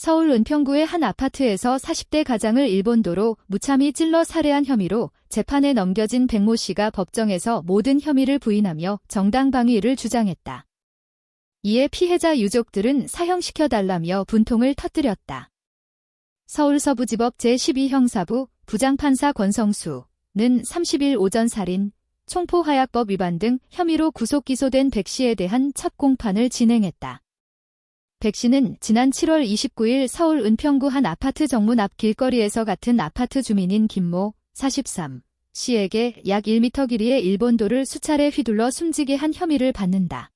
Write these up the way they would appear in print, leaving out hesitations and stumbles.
서울 은평구의 한 아파트에서 40대 가장을 일본도로 무참히 찔러 살해한 혐의로 재판에 넘겨진 백모 씨가 법정에서 모든 혐의를 부인하며 정당방위를 주장했다. 이에 피해자 유족들은 사형시켜달라며 분통을 터뜨렸다. 서울서부지법 제12형사부 부장판사 권성수는 30일 오전 살인, 총포화약법 위반 등 혐의로 구속기소된 백 씨에 대한 첫 공판을 진행했다. 백 씨는 지난 7월 29일 서울 은평구 한 아파트 정문 앞 길거리에서 같은 아파트 주민인 김모 43 씨에게 약 1m 길이의 일본도를 수차례 휘둘러 숨지게 한 혐의를 받는다.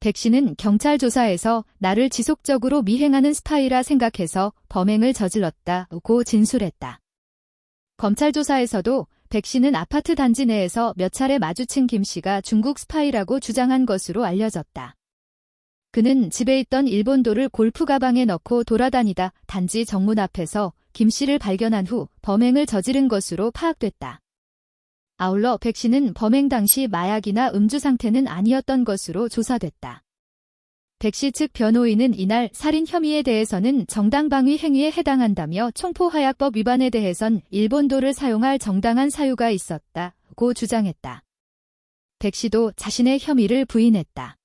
백 씨는 경찰 조사에서 나를 지속적으로 미행하는 스파이라 생각해서 범행을 저질렀다고 진술했다. 검찰 조사에서도 백 씨는 아파트 단지 내에서 몇 차례 마주친 김 씨가 중국 스파이라고 주장한 것으로 알려졌다. 그는 집에 있던 일본도를 골프 가방에 넣고 돌아다니다 단지 정문 앞에서 김 씨를 발견한 후 범행을 저지른 것으로 파악됐다. 아울러 백 씨는 범행 당시 마약이나 음주 상태는 아니었던 것으로 조사됐다. 백 씨 측 변호인은 이날 살인 혐의에 대해서는 정당방위 행위에 해당한다며 총포화약법 위반에 대해선 일본도를 사용할 정당한 사유가 있었다고 주장했다. 백 씨도 자신의 혐의를 부인했다.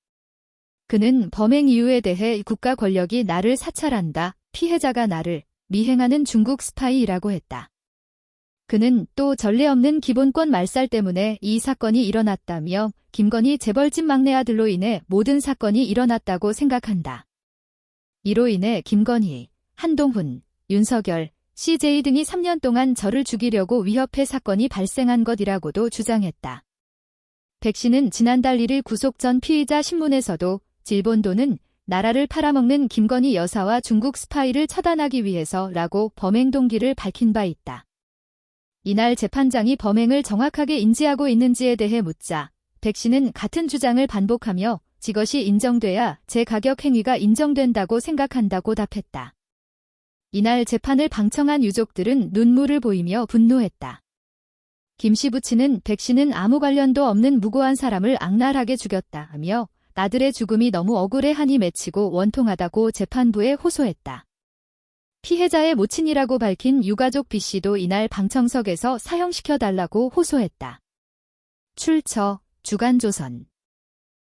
그는 범행 이유에 대해 국가 권력이 나를 사찰한다, 피해자가 나를 미행하는 중국 스파이라고 했다. 그는 또 전례 없는 기본권 말살 때문에 이 사건이 일어났다며 김건희 재벌집 막내 아들로 인해 모든 사건이 일어났다고 생각한다. 이로 인해 김건희, 한동훈, 윤석열, CJ 등이 3년 동안 저를 죽이려고 위협해 사건이 발생한 것이라고도 주장했다. 백 씨는 지난달 1일 구속 전 피의자 신문에서도 일본도는 나라를 팔아먹는 김건희 여사와 중국 스파이를 처단하기 위해서라고 범행 동기를 밝힌 바 있다. 이날 재판장이 범행을 정확하게 인지하고 있는지에 대해 묻자 백 씨는 같은 주장을 반복하며 이것이 인정돼야 제 가격 행위가 인정된다고 생각한다고 답했다. 이날 재판을 방청한 유족들은 눈물을 보이며 분노했다. 김 씨 부친은 백 씨는 아무 관련도 없는 무고한 사람을 악랄하게 죽였다며 아들의 죽음이 너무 억울해하니 맺히고 원통하다고 재판부에 호소했다. 피해자의 모친이라고 밝힌 유가족 B씨도 이날 방청석에서 사형시켜달라고 호소했다. 출처 주간조선